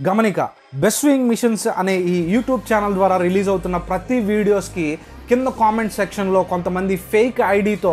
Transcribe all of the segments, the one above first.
గమనిక best swing machines అనే ఈ యూట్యూబ్ ఛానల్ ద్వారా రిలీజ్ అవుతున్న ప్రతి వీడియోస్కి కింద కామెంట్ సెక్షన్లో కొంతమంది ఫేక్ ఐడితో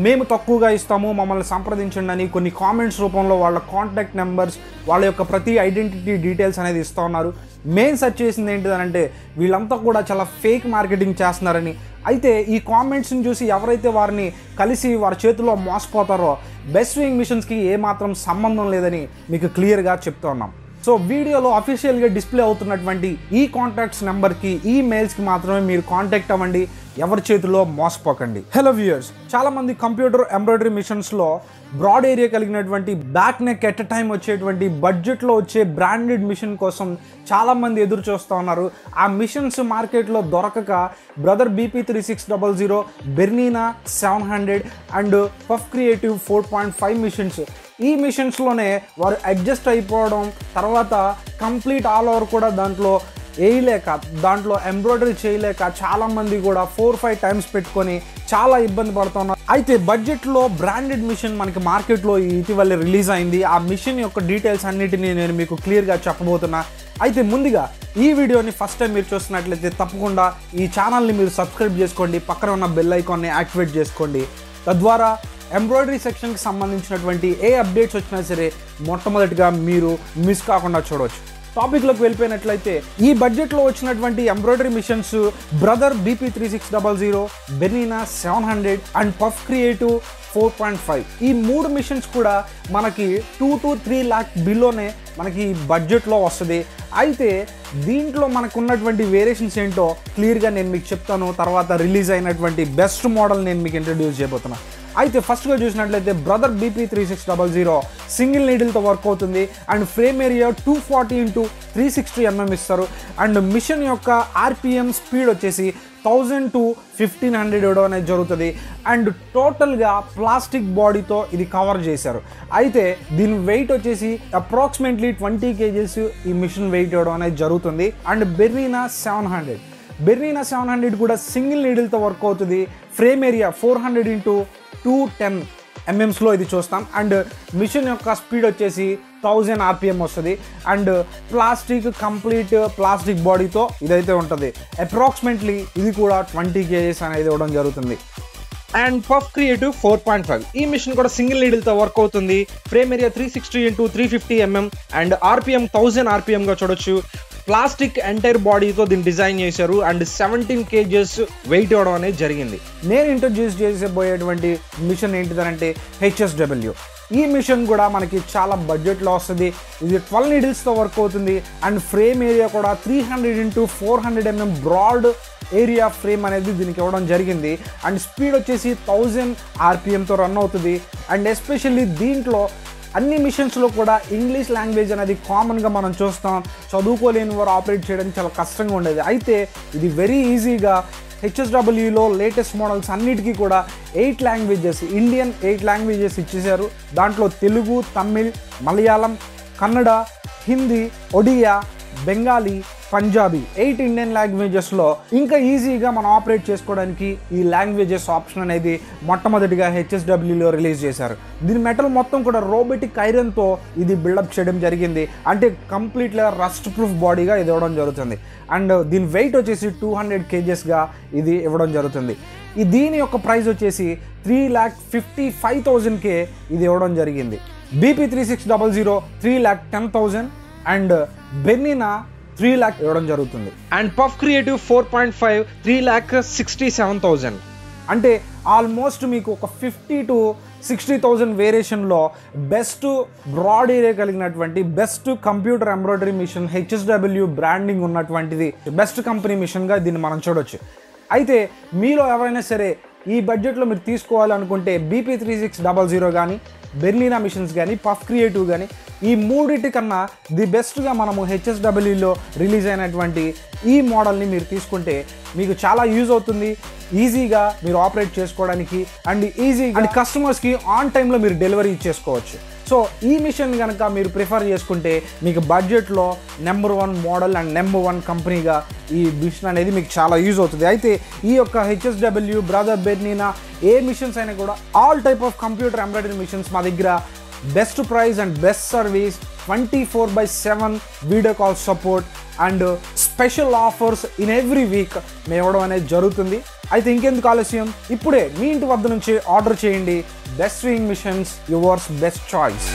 మేము తక్కువగా ఇస్తాము మమ్మల్ని సంప్రదించండి అని కొన్ని కామెంట్స్ రూపంలో వాళ్ళ కాంటాక్ట్ నెంబర్స్ వాళ్ళ యొక్క ప్రతి ఐడెంటిటీ డీటెయిల్స్ అనేది ఇస్తూ ఉన్నారు. మెయిన్ సెర్చ్ చేసింది ఏంటిదనంటే వీళ్ళంతా కూడా చాలా ఫేక్ మార్కెటింగ్ చేస్తున్నారని. అయితే ఈ కామెంట్స్ని చూసి ఎవరైతే వారిని కలిసి వారి చేతిలో మోసపోతారో బెస్ట్ స్వింగ్ మిషన్స్కి ఏమాత్రం సంబంధం లేదని మీకు క్లియర్గా చెప్తూ ఉన్నాం. సో వీడియోలో అఫీషియల్గా డిస్ప్లే అవుతున్నటువంటి ఈ కాంటాక్ట్స్ నెంబర్కి ఈ మెయిల్స్కి మాత్రమే మీరు కాంటాక్ట్ అవ్వండి, ఎవరి చేతిలో మోసపోకండి. హలో వ్యూయర్స్, చాలామంది కంప్యూటర్ ఎంబ్రాయిడరీ మిషన్స్లో బ్రాడ్ ఏరియా కలిగినటువంటి బ్యాక్ నెక్ ఎట్ టైం వచ్చేటువంటి బడ్జెట్లో వచ్చే బ్రాండెడ్ మిషన్ కోసం చాలామంది ఎదురు చూస్తూ ఉన్నారు. ఆ మిషన్స్ మార్కెట్లో దొరకక brother BP3600, బెర్నీనా 700 and puff creative 4.5 machines, ఈ మిషన్స్లోనే వారు అడ్జస్ట్ అయిపోవడం, తర్వాత కంప్లీట్ ఆల్ ఓవర్ కూడా దాంట్లో వేయలేక, దాంట్లో ఎంబ్రాయిడరీ చేయలేక చాలామంది కూడా 4-5 టైమ్స్ పెట్టుకొని చాలా ఇబ్బంది పడుతున్నారు. అయితే బడ్జెట్లో బ్రాండెడ్ మిషన్ మనకి మార్కెట్లో ఇటీవల రిలీజ్ అయింది. ఆ మిషన్ యొక్క డీటెయిల్స్ అన్నిటినీ నేను మీకు క్లియర్గా చెప్పబోతున్నా. అయితే ముందుగా ఈ వీడియోని ఫస్ట్ టైం మీరు చూస్తున్నట్లయితే తప్పకుండా ఈ ఛానల్ని మీరు సబ్స్క్రైబ్ చేసుకోండి, పక్కన ఉన్న బెల్ ఐకాన్ని యాక్టివేట్ చేసుకోండి. తద్వారా ఎంబ్రాయిడరీ సెక్షన్కి సంబంధించినటువంటి ఏ అప్డేట్స్ వచ్చినా సరే మొట్టమొదటిగా మీరు మిస్ కాకుండా చూడవచ్చు. టాపిక్లోకి వెళ్ళిపోయినట్లయితే ఈ బడ్జెట్లో వచ్చినటువంటి embroidery machines brother BP3600, బెర్నీనా 700 and puff creative 4.5, ఈ 3 మిషన్స్ కూడా మనకి 2 to 3 లాక్ బిలోనే మనకి బడ్జెట్లో వస్తుంది. అయితే దీంట్లో మనకు ఉన్నటువంటి వేరియేషన్స్ ఏంటో క్లియర్గా నేను మీకు చెప్తాను. తర్వాత రిలీజ్ అయినటువంటి బెస్ట్ మోడల్ నేను మీకు ఇంట్రడ్యూస్ చేయబోతున్నాను. అయితే ఫస్ట్గా చూసినట్లయితే బ్రదర్ BP3600 సింగిల్ నీడిల్తో వర్క్ అవుతుంది and frame area 240x360 mm ఇస్తారు. అండ్ మిషన్ యొక్క RPM స్పీడ్ వచ్చేసి 1000 to 1500 ఇవ్వడం అనేది జరుగుతుంది. అండ్ టోటల్గా ప్లాస్టిక్ బాడీతో ఇది కవర్ చేశారు. అయితే దీని వెయిట్ వచ్చేసి అప్రాక్సిమేట్లీ 20 kgs ఈ మిషన్ వెయిట్ ఇవ్వడం అనేది జరుగుతుంది. అండ్ బెర్నీనా 700 కూడా సింగిల్ నీడిల్తో వర్క్ అవుతుంది. ఫ్రేమ్ ఏరియా 400x210 mmలో ఇది చూస్తాం. అండ్ మిషన్ యొక్క స్పీడ్ వచ్చేసి 1000 RPM వస్తుంది. అండ్ కంప్లీట్ ప్లాస్టిక్ బాడీతో ఇదైతే ఉంటుంది. అప్రాక్సిమేట్లీ ఇది కూడా 20 kgs అనేది ఇవ్వడం జరుగుతుంది. అండ్ పఫ్ క్రియేటివ్ 4.5, ఈ మిషన్ కూడా సింగిల్ నీడిల్తో వర్క్ అవుతుంది. Frame area 360x350 mm and RPM 1000 RPMగా చూడొచ్చు. ప్లాస్టిక్ ఎంటైర్ బాడీతో దీన్ని డిజైన్ చేశారు. అండ్ 17 kgs వెయిట్ ఇవ్వడం అనేది జరిగింది. నేను ఇంట్రడ్యూస్ చేసేబోయేటువంటి మిషన్ ఏంటిదంటే HSW. ఈ మిషన్ కూడా మనకి చాలా బడ్జెట్లో వస్తుంది. ఇది 12 నీడిల్స్తో వర్క్ అవుతుంది. అండ్ ఫ్రేమ్ ఏరియా కూడా 300x400 mm broad area frame అనేది దీనికి ఇవ్వడం జరిగింది. అండ్ స్పీడ్ వచ్చేసి 1000 RPMతో రన్ అవుతుంది. అండ్ ఎస్పెషల్లీ దీంట్లో అన్ని మిషన్స్లో కూడా ఇంగ్లీష్ లాంగ్వేజ్ అనేది కామన్గా మనం చూస్తాం. చదువుకోలేని వారు ఆపరేట్ చేయడానికి చాలా కష్టంగా ఉండేది. అయితే ఇది వెరీ ఈజీగా HSWలో లేటెస్ట్ మోడల్స్ అన్నిటికీ కూడా 8 లాంగ్వేజెస్, ఇండియన్ 8 లాంగ్వేజెస్ ఇచ్చేశారు. దాంట్లో తెలుగు, తమిళ్, మలయాళం, కన్నడ, హిందీ, ఒడియా, బెంగాలీ, పంజాబీ 8 ఇండియన్ లాంగ్వేజెస్లో ఇంకా ఈజీగా మనం ఆపరేట్ చేసుకోవడానికి ఈ లాంగ్వేజెస్ ఆప్షన్ అనేది మొట్టమొదటిగా HSWలో రిలీజ్ చేశారు. దీని మెటల్ మొత్తం కూడా రోబోటిక్ ఐరన్తో ఇది బిల్డప్ చేయడం జరిగింది. అంటే కంప్లీట్గా రస్ట్ ప్రూఫ్ బాడీగా ఇది ఇవ్వడం జరుగుతుంది. అండ్ దీని వెయిట్ వచ్చేసి 200 kgsగా ఇది ఇవ్వడం జరుగుతుంది. దీని యొక్క ప్రైస్ వచ్చేసి 3,55,000కే ఇది ఇవ్వడం జరిగింది. BP3600 3,10,000 అండ్ బెర్నీనా 3 lakh ఇవ్వడం జరుగుతుంది. And puff creative 4.5 3,67,000. అంటే ఆల్మోస్ట్ మీకు ఒక 50 to 60,000 వేరియేషన్లో బెస్ట్ బ్రాడ్ ఏరియా కలిగినటువంటి best computer embroidery machine HSW branding ఉన్నటువంటిది బెస్ట్ కంపెనీ మిషన్గా దీన్ని మనం చూడొచ్చు. అయితే మీలో ఎవరైనా సరే ఈ బడ్జెట్లో మీరు తీసుకోవాలనుకుంటే BP3600 కానీ, బెర్నీనా మిషన్స్ కానీ, పఫ్ క్రియేటివ్ కానీ ఈ మూడింటి కన్నా ది బెస్ట్గా మనము HSWలో రిలీజ్ అయినటువంటి ఈ మోడల్ని మీరు తీసుకుంటే మీకు చాలా యూజ్ అవుతుంది. ఈజీగా మీరు ఆపరేట్ చేసుకోవడానికి అండ్ ఈజీగా అండ్ కస్టమర్స్కి ఆన్ టైంలో మీరు డెలివరీ ఇచ్చేసుకోవచ్చు. సో ఈ మిషన్ కనుక మీరు ప్రిఫర్ చేసుకుంటే మీకు బడ్జెట్లో నెంబర్ 1 మోడల్ అండ్ నెంబర్ 1 కంపెనీగా ఈ మిషన్ అనేది మీకు చాలా యూజ్ అవుతుంది. అయితే ఈ యొక్క HSW, బ్రదర్, బెర్నీనా ఏ మిషన్స్ అయినా కూడా all type of computer embroidery machines మా దగ్గర best price and best service, 24/7 video call support and special offers in every week మేము ఇవ్వడం అనేది జరుగుతుంది. అయితే ఇంకెందుకు ఆలస్యం, ఇప్పుడే మీ ఇంటి వద్ద నుంచి ఆర్డర్ చేయండి. Best swing machines, yours best choice.